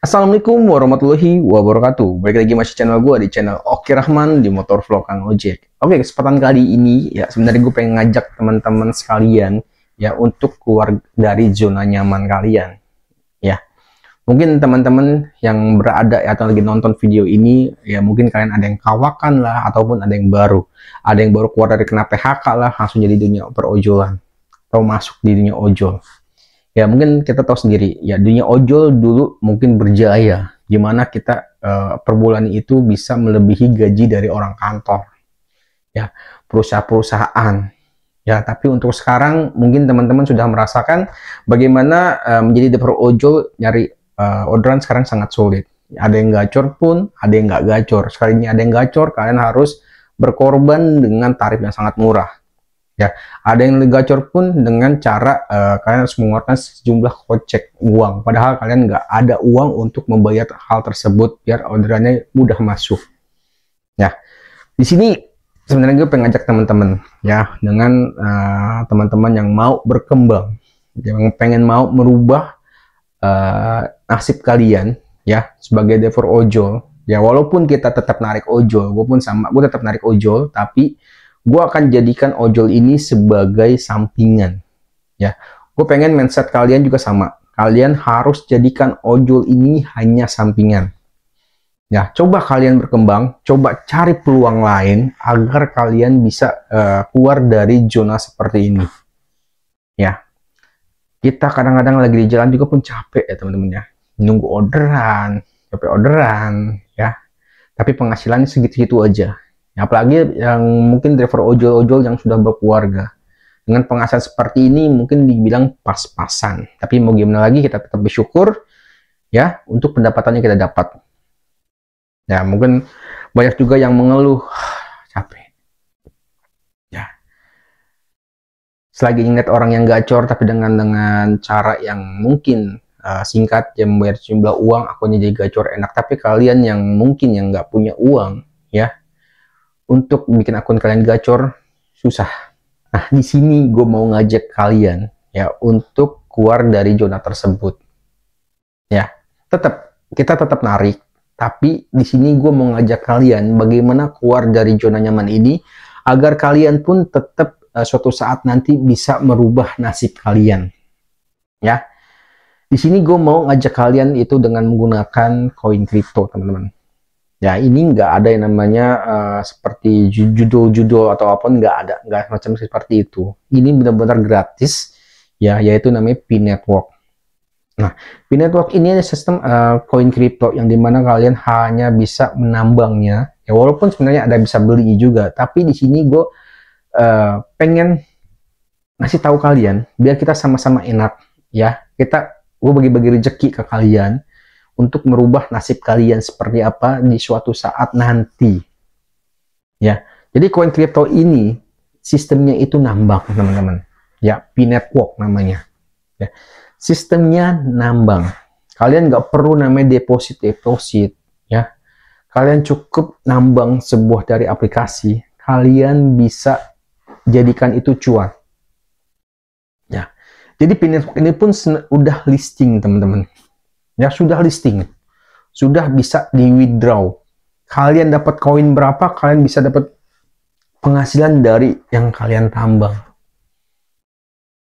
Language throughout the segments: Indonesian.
Assalamualaikum warahmatullahi wabarakatuh. Balik lagi masih channel gue di channel Oki Rahman di Motor Vlog Kang Ojek. Oke, kesempatan kali ini ya sebenarnya gue pengen ngajak teman-teman sekalian ya untuk keluar dari zona nyaman kalian. Ya, mungkin teman-teman yang berada atau lagi nonton video ini ya mungkin kalian ada yang kawakan lah ataupun ada yang baru. Ada yang baru keluar dari kena PHK lah langsung jadi dunia perojolan atau masuk di dunia ojol. Ya mungkin kita tahu sendiri ya dunia ojol dulu mungkin berjaya gimana kita per bulan itu bisa melebihi gaji dari orang kantor ya perusahaan ya, tapi untuk sekarang mungkin teman-teman sudah merasakan bagaimana menjadi driver ojol nyari orderan sekarang sangat sulit. Ada yang gacor pun ada yang nggak gacor, sekalinya ada yang gacor kalian harus berkorban dengan tarif yang sangat murah. Ya, ada yang gacor pun dengan cara kalian harus mengeluarkan sejumlah kocek uang, padahal kalian nggak ada uang untuk membayar hal tersebut biar orderannya mudah masuk. Ya, di sini sebenarnya gue pengen ngajak teman-teman ya dengan teman-teman yang mau berkembang, yang pengen mau merubah nasib kalian ya sebagai driver ojol. Ya, walaupun kita tetap narik ojol, gue tetap narik ojol, tapi gue akan jadikan ojol ini sebagai sampingan ya. Gue pengen mindset kalian juga sama, kalian harus jadikan ojol ini hanya sampingan ya. Coba kalian berkembang, coba cari peluang lain agar kalian bisa keluar dari zona seperti ini ya. Kita kadang-kadang lagi di jalan juga pun capek ya teman-teman ya, nunggu orderan, capek orderan ya, tapi penghasilannya segitu-gitu aja. Apalagi yang mungkin driver ojol-ojol yang sudah berkeluarga. Dengan penghasilan seperti ini mungkin dibilang pas-pasan. Tapi mau gimana lagi, kita tetap bersyukur ya untuk pendapatannya kita dapat. Ya, mungkin banyak juga yang mengeluh capek. Ya. Selagi ingat orang yang gacor tapi dengan cara yang mungkin singkat, yang membayar jumlah uang, akunnya jadi gacor enak. Tapi kalian yang mungkin yang nggak punya uang ya, untuk bikin akun kalian gacor susah. Nah, di sini gue mau ngajak kalian ya untuk keluar dari zona tersebut. Ya, kita tetap narik, tapi di sini gue mau ngajak kalian bagaimana keluar dari zona nyaman ini agar kalian pun tetap suatu saat nanti bisa merubah nasib kalian. Ya. Di sini gue mau ngajak kalian itu dengan menggunakan koin kripto, teman-teman. Ya, ini nggak ada yang namanya seperti judul-judul atau apa, nggak macam seperti itu. Ini benar-benar gratis, ya, yaitu namanya P-Network. Nah, P-Network ini sistem koin kripto yang dimana kalian hanya bisa menambangnya. Ya, walaupun sebenarnya ada bisa beli juga, tapi di sini gue pengen ngasih tahu kalian biar kita sama-sama enak, ya. Gue bagi-bagi rezeki ke kalian untuk merubah nasib kalian seperti apa di suatu saat nanti ya. Jadi koin kripto ini sistemnya itu nambang, teman-teman ya. P-Network namanya ya, sistemnya nambang. Kalian nggak perlu namanya deposit ya, kalian cukup nambang sebuah dari aplikasi, kalian bisa jadikan itu cuan ya. Jadi P-Network ini pun udah listing, teman-teman ya, sudah listing, sudah bisa di withdraw. Kalian dapat koin berapa, kalian bisa dapat penghasilan dari yang kalian tambang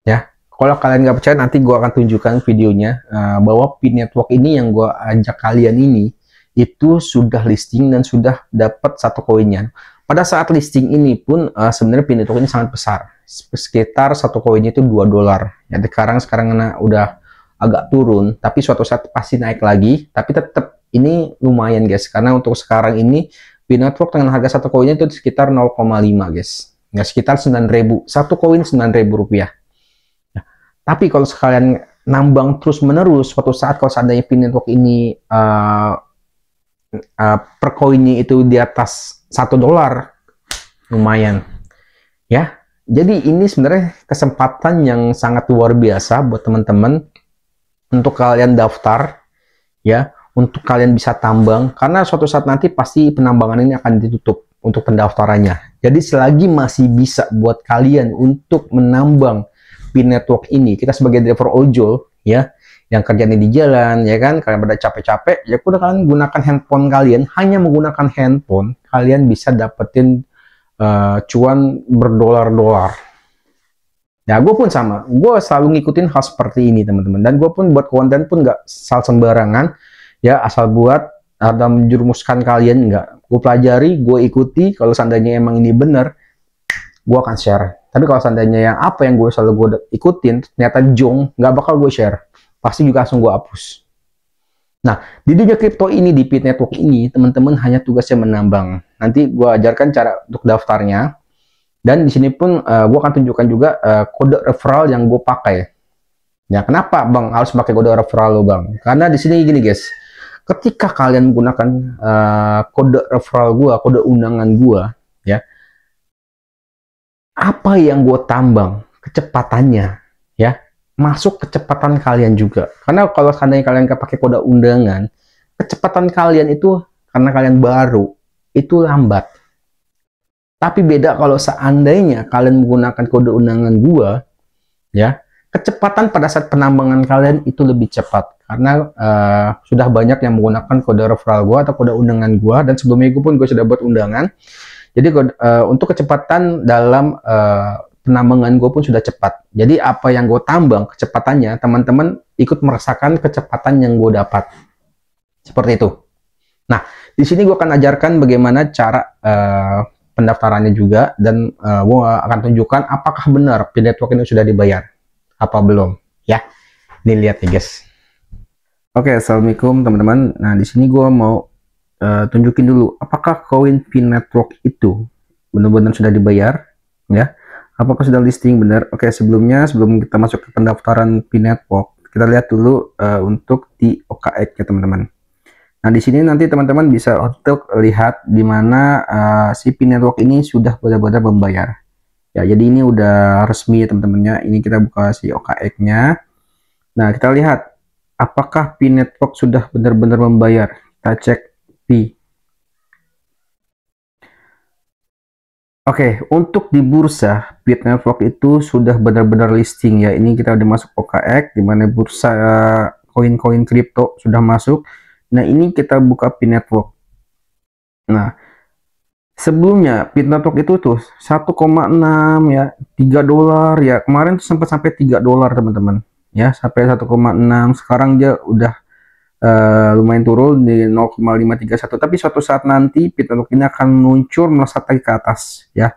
ya. Kalau kalian nggak percaya, nanti gue akan tunjukkan videonya bahwa P-Network ini yang gue ajak kalian ini itu sudah listing dan sudah dapat satu koinnya. Pada saat listing ini pun sebenarnya P-Network ini sangat besar, sekitar satu koinnya itu $2 ya. Sekarang udah agak turun, tapi suatu saat pasti naik lagi. Tapi tetap ini lumayan guys, karena untuk sekarang ini P-Network dengan harga satu koinnya itu sekitar 0,5 guys ya, sekitar 9.000 satu koin, 9.000 rupiah ya. Tapi kalau sekalian nambang terus menerus, suatu saat kalau seandainya P-Network ini per koinnya itu di atas $1, lumayan ya. Jadi ini sebenarnya kesempatan yang sangat luar biasa buat teman-teman untuk kalian daftar ya, untuk kalian bisa tambang, karena suatu saat nanti pasti penambangan ini akan ditutup untuk pendaftarannya. Jadi selagi masih bisa buat kalian untuk menambang P-Network ini, kita sebagai driver ojol ya, yang kerjanya di jalan, ya kan, kalian pada capek-capek, ya udah kalian gunakan handphone kalian, hanya menggunakan handphone, kalian bisa dapetin cuan berdolar-dolar. Ya, gue pun sama, gue selalu ngikutin hal seperti ini teman-teman, dan gue pun buat konten pun nggak asal sembarangan, ya asal buat ada menjerumuskan kalian, nggak. Gue pelajari, gue ikuti, kalau seandainya emang ini bener, gue akan share. Tapi kalau seandainya yang apa yang gue selalu gue ikutin ternyata jong, nggak bakal gue share, pasti juga langsung gue hapus. Nah, di dunia kripto ini, di Pit Network ini, teman-teman hanya tugasnya menambang. Nanti gue ajarkan cara untuk daftarnya. Dan di sini pun gue akan tunjukkan juga kode referral yang gue pakai. Ya, kenapa bang harus pakai kode referral lo bang? Karena di sini gini guys, ketika kalian menggunakan kode referral gue, kode undangan gue, ya, apa yang gue tambang, kecepatannya, ya, masuk kecepatan kalian juga. Karena kalau seandainya kalian nggak pakai kode undangan, kecepatan kalian itu karena kalian baru itu lambat. Tapi beda kalau seandainya kalian menggunakan kode undangan gua, ya, kecepatan pada saat penambangan kalian itu lebih cepat karena sudah banyak yang menggunakan kode referral gua atau kode undangan gua, dan sebelumnya gue pun gue sudah buat undangan. Jadi untuk kecepatan dalam penambangan gue pun sudah cepat. Jadi apa yang gue tambang kecepatannya, teman-teman ikut merasakan kecepatan yang gue dapat. Seperti itu. Nah, di sini gue akan ajarkan bagaimana cara pendaftarannya juga, dan gue akan tunjukkan apakah benar Pit Network ini sudah dibayar apa belum, ya. Ini lihat nih guys. Oke, assalamualaikum teman-teman. Nah, di sini gue mau tunjukin dulu apakah koin Pit Network itu benar-benar sudah dibayar, ya. Apakah sudah listing benar? Oke, sebelum kita masuk ke pendaftaran Pit Network, kita lihat dulu untuk di OKX ya teman-teman. Nah, di sini nanti teman-teman bisa untuk lihat di mana si Pit Network ini sudah benar-benar membayar. Ya, jadi ini udah resmi ya teman-temannya. Ini kita buka si OKX-nya. Nah, kita lihat apakah Pit Network sudah benar-benar membayar. Kita cek P. Oke, untuk di bursa Pit Network itu sudah benar-benar listing ya. Ini kita udah masuk OKX, di mana bursa koin-koin kripto sudah masuk. Nah, ini kita buka Pit Network. Nah, sebelumnya Pit Network itu tuh 1,6 ya, 3 dolar ya. Kemarin tuh sempat sampai 3 dolar teman-teman. Ya, sampai 1,6. Sekarang dia udah lumayan turun di 0,531. Tapi suatu saat nanti Pit Network ini akan muncul melesat lagi ke atas ya.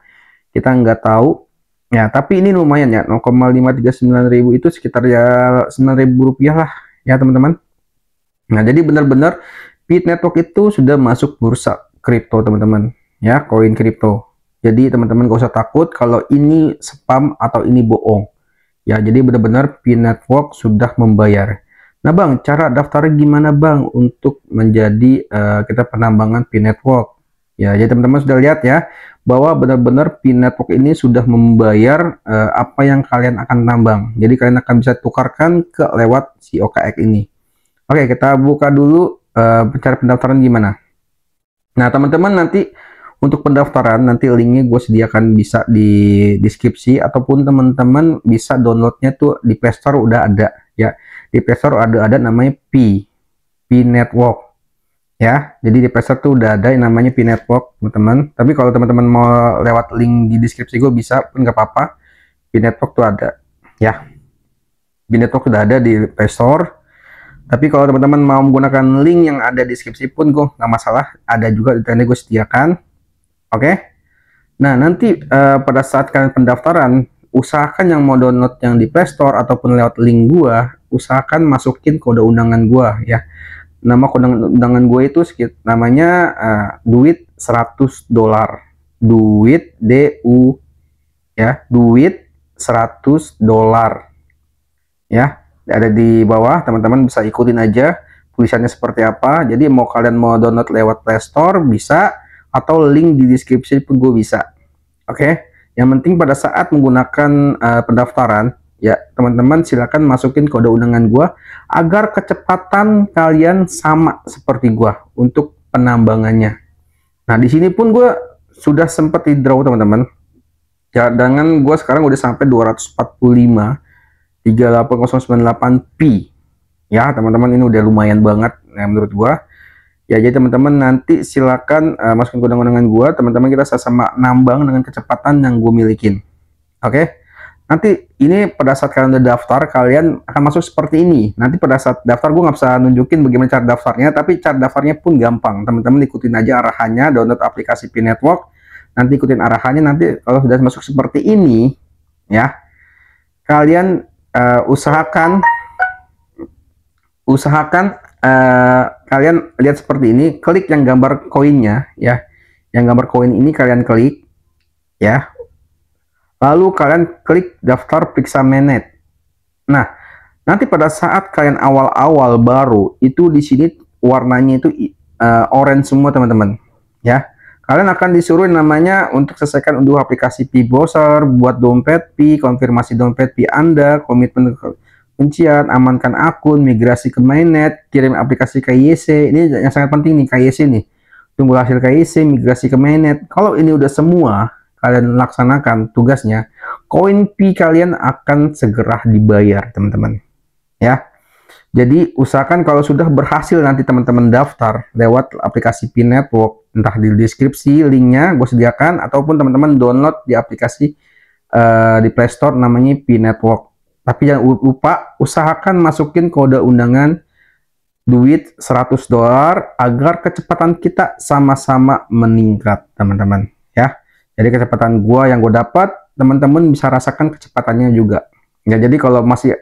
Kita nggak tahu. Ya, tapi ini lumayan ya. 0,539.000 itu sekitar ya 9.000 rupiah lah ya teman-teman. Nah, jadi benar-benar Pit Network itu sudah masuk bursa kripto teman-teman, ya, koin kripto. Jadi teman-teman gak usah takut kalau ini spam atau ini bohong. Ya, jadi benar-benar Pit Network sudah membayar. Nah, bang, cara daftarnya gimana bang untuk menjadi kita penambangan Pit Network? Ya, jadi teman-teman sudah lihat ya bahwa benar-benar Pit Network ini sudah membayar apa yang kalian akan tambang. Jadi kalian akan bisa tukarkan ke lewat si OKX ini. Oke, kita buka dulu cara pendaftaran gimana. Nah, teman-teman nanti untuk pendaftaran nanti linknya gue sediakan bisa di deskripsi, ataupun teman-teman bisa downloadnya tuh di Play Store udah ada ya. Di Play Store ada namanya Pit Network ya. Jadi di Play Store tuh udah ada yang namanya Pit Network teman-teman. Tapi kalau teman-teman mau lewat link di deskripsi gue bisa pun nggak apa-apa. Pit Network tuh ada ya. Pit Network udah ada di Play Store. Tapi kalau teman-teman mau menggunakan link yang ada di deskripsi pun gue nggak masalah, ada juga di gue sediakan. Oke. Nah, nanti pada saat kalian pendaftaran, usahakan yang mau download yang di Play Store ataupun lewat link gue, usahakan masukin kode undangan gue ya. Nama kode undangan gue itu namanya duit 100 dolar. Duit DU ya, duit 100 dolar. Ya. Ada di bawah, teman-teman bisa ikutin aja tulisannya seperti apa. Jadi mau kalian mau download lewat Play Store bisa, atau link di deskripsi pun gue bisa. Oke, yang penting pada saat menggunakan pendaftaran ya teman-teman silakan masukin kode undangan gue agar kecepatan kalian sama seperti gue untuk penambangannya. Nah, di sini pun gue sudah sempat di draw teman-teman. Cadangan gue sekarang udah sampai 245 38098 Pi Ya, teman-teman, ini udah lumayan banget ya, menurut gua. Ya, jadi teman-teman nanti silakan masukin kode undangan gua, teman-teman kita sama-sama nambang dengan kecepatan yang gue milikin. Oke? Nanti ini pada saat kalian udah daftar, kalian akan masuk seperti ini. Nanti pada saat daftar gue nggak bisa nunjukin bagaimana cara daftarnya, tapi cara daftarnya pun gampang. Teman-teman ikutin aja arahannya, download aplikasi Pi Network. Nanti ikutin arahannya, nanti kalau sudah masuk seperti ini, ya, kalian usahakan kalian lihat seperti ini, klik yang gambar koinnya, ya, yang gambar koin ini kalian klik, ya. Lalu kalian klik daftar periksa mainnet. Nah, nanti pada saat kalian awal-awal baru itu di sini warnanya itu orange semua teman-teman, ya. Kalian akan disuruh namanya untuk selesaikan unduh aplikasi Pi Browser, buat dompet Pi, konfirmasi dompet Pi Anda, komitmen kuncian, amankan akun, migrasi ke mainnet, kirim aplikasi KYC. Ini yang sangat penting nih, KYC nih. Tunggu hasil KYC, migrasi ke mainnet. Kalau ini udah semua kalian laksanakan tugasnya, koin Pi kalian akan segera dibayar, teman-teman. Ya. Jadi usahakan kalau sudah berhasil nanti teman-teman daftar lewat aplikasi Pi Network, entah di deskripsi linknya gue sediakan, ataupun teman-teman download di aplikasi di Play Store namanya Pi Network. Tapi jangan lupa usahakan masukin kode undangan duit $100 agar kecepatan kita sama-sama meningkat, teman-teman. Ya, jadi kecepatan gua yang gue dapat, teman-teman bisa rasakan kecepatannya juga. Ya, jadi kalau masih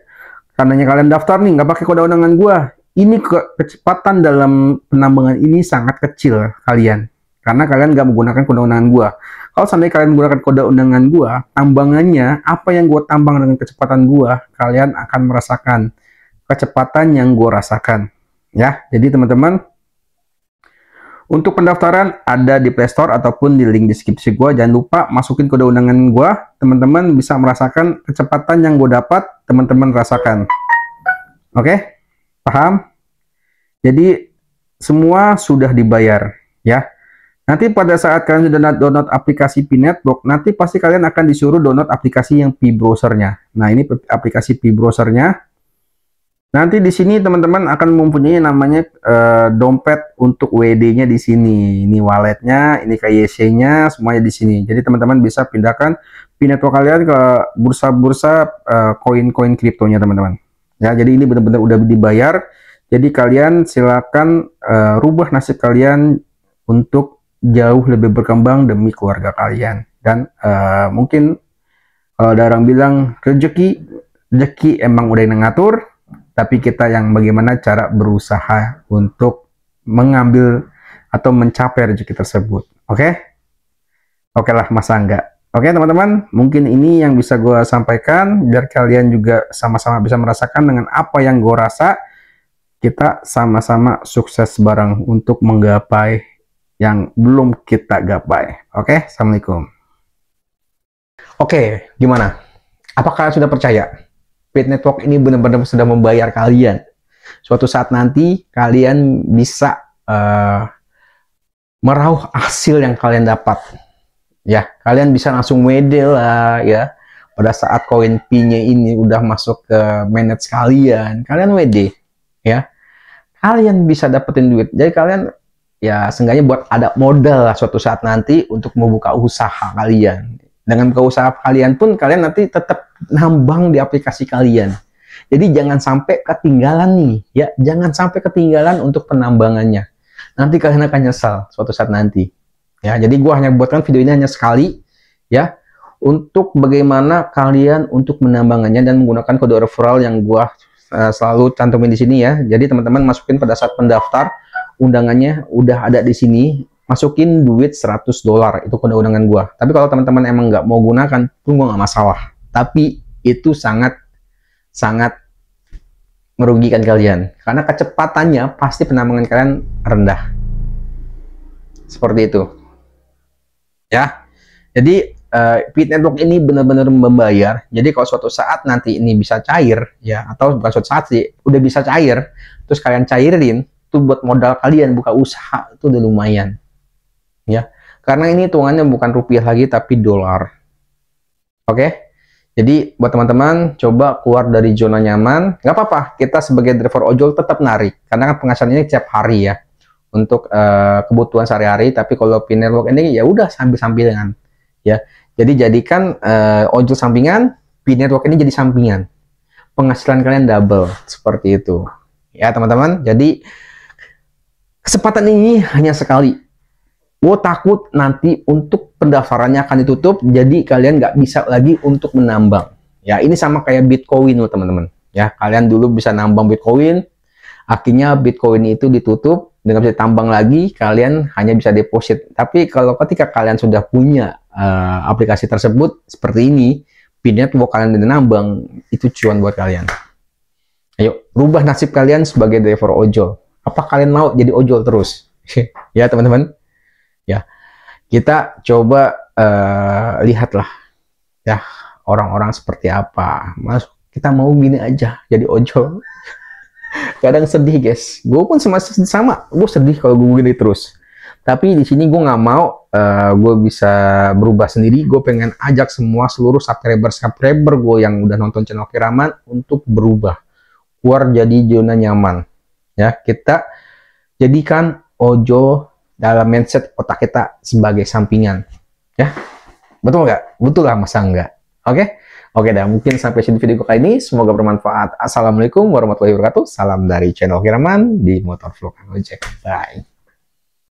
tandanya kalian daftar nih nggak pakai kode undangan gua, ini kecepatan dalam penambangan ini sangat kecil kalian, karena kalian nggak menggunakan kode undangan gua. Kalau seandainya kalian menggunakan kode undangan gua, tambangannya apa yang gua tambang dengan kecepatan gua, kalian akan merasakan kecepatan yang gua rasakan. Ya, jadi teman-teman, untuk pendaftaran ada di Play Store ataupun di link deskripsi gua. Jangan lupa masukin kode undangan gua, teman-teman bisa merasakan kecepatan yang gue dapat, teman-teman rasakan. Oke? Paham? Jadi semua sudah dibayar, ya. Nanti pada saat kalian sudah download aplikasi Pi Network, nanti pasti kalian akan disuruh download aplikasi yang Pi Browser-nya. Nah, ini aplikasi Pi Browser-nya. Nanti di sini teman-teman akan mempunyai namanya dompet untuk WD-nya di sini. Ini walletnya, ini KYC-nya, semuanya di sini. Jadi teman-teman bisa pindahkan Pi Network kalian ke bursa-bursa koin-koin kriptonya, teman-teman. Ya, jadi ini benar-benar udah dibayar. Jadi kalian silakan rubah nasib kalian untuk jauh lebih berkembang demi keluarga kalian. Dan mungkin kalau ada orang bilang rezeki emang udah yang ngatur, tapi kita yang bagaimana cara berusaha untuk mengambil atau mencapai rezeki tersebut. Oke? Oke lah, masa enggak? Oke teman-teman, mungkin ini yang bisa gue sampaikan, biar kalian juga sama-sama bisa merasakan dengan apa yang gue rasa. Kita sama-sama sukses bareng untuk menggapai yang belum kita gapai. Oke, Assalamualaikum. Oke, gimana? Apakah kalian sudah percaya? Pi Network ini benar-benar sudah membayar kalian. Suatu saat nanti kalian bisa merauh hasil yang kalian dapat. Ya, kalian bisa langsung WD lah ya. Pada saat koin Pi-nya ini udah masuk ke mainnet kalian, kalian WD ya. Kalian bisa dapetin duit. Jadi kalian ya seenggaknya buat ada modal lah suatu saat nanti untuk membuka usaha kalian. Dengan buka usaha kalian pun kalian nanti tetap nambang di aplikasi kalian. Jadi jangan sampai ketinggalan nih ya, jangan sampai ketinggalan untuk penambangannya. Nanti kalian akan nyesal suatu saat nanti. Ya, jadi gua hanya buatkan video ini hanya sekali ya, untuk bagaimana kalian untuk menambangannya dan menggunakan kode referral yang gua selalu cantumin di sini ya. Jadi teman-teman masukin pada saat pendaftar, undangannya udah ada di sini. Masukin duit $100, itu kode undangan gua. Tapi kalau teman-teman emang nggak mau gunakan pun gua nggak masalah. Tapi itu sangat merugikan kalian karena kecepatannya pasti penambangan kalian rendah. Seperti itu. Ya. Jadi Pi Network ini benar-benar membayar. Jadi kalau suatu saat nanti ini bisa cair ya, atau bukan suatu saat sih, udah bisa cair, terus kalian cairin, itu buat modal kalian buka usaha itu udah lumayan. Ya, karena ini hitungannya bukan rupiah lagi tapi dolar. Oke, Jadi buat teman-teman coba keluar dari zona nyaman. Nggak apa-apa, kita sebagai driver ojol tetap narik karena kan penghasilan ini tiap hari ya untuk kebutuhan sehari-hari. Tapi kalau Pin Network ini ya udah sambil-sambilan ya. Jadi jadikan ojol sampingan, Pin Network ini jadi sampingan. Penghasilan kalian double seperti itu ya teman-teman. Jadi kesempatan ini hanya sekali. Gue takut nanti untuk pendaftarannya akan ditutup, jadi kalian nggak bisa lagi untuk menambang. Ya, ini sama kayak Bitcoin loh teman-teman. Ya, kalian dulu bisa nambang Bitcoin, akhirnya Bitcoin itu ditutup, dengan bisa tambang lagi, kalian hanya bisa deposit. Tapi kalau ketika kalian sudah punya aplikasi tersebut seperti ini, Pin Network kalian nambang, itu cuan buat kalian. Ayo, rubah nasib kalian sebagai driver ojol. Apa kalian mau jadi ojol terus? Ya teman-teman. Ya, kita coba lihatlah ya orang-orang seperti apa. Mas, kita mau gini aja jadi ojol. Kadang sedih guys. Gue pun sama. Gue sedih kalau gue gini terus. Tapi di sini gue nggak mau. Gue bisa berubah sendiri. Gue pengen ajak semua seluruh subscriber gue yang udah nonton channel Oki Rahman untuk berubah, keluar jadi zona nyaman. Ya, kita jadikan ojol dalam mindset otak kita sebagai sampingan. Ya, betul nggak? Betul lah, masa enggak? Oke? Oke dah, mungkin sampai sini video kali ini. Semoga bermanfaat. Assalamualaikum warahmatullahi wabarakatuh. Salam dari channel Oki Rahman di Motor Vlog Kang Ojek. Bye.